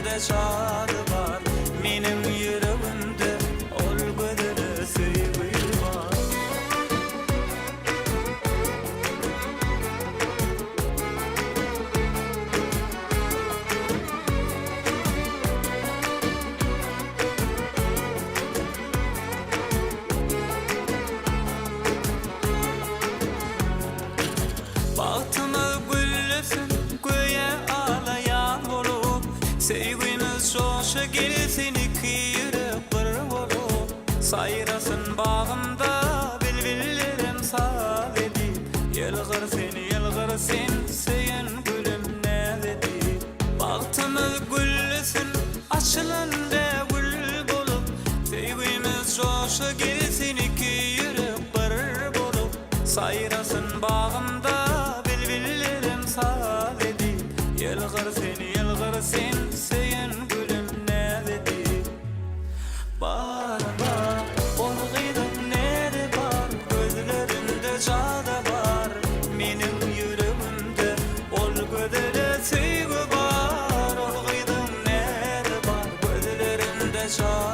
gözlerinde şadı var. Menim yüreğimde ol gödere sevgi var. Bahtımı güllesin göğe ağlayan olup, sevgimiz şoşa gelsin iki yürek bir olup. Sayrasın bağımda bilbillerim sağ dedi, yılgır sen seyen gülüm ne dedi. Bahtımı güllesin açılanda gül bolup, sevgimiz şoşa gelsin iki yürek bir bolup. Sayrasın bağımda bilbillerim sağ dedi, yılgır sen seyen gülüm ne dedi. Bar olgıydın nere bar, gözlerinde şada var. Menim yüreğimde ol gödere sevgi var. Olgıydın nere bar, gözlerinde şada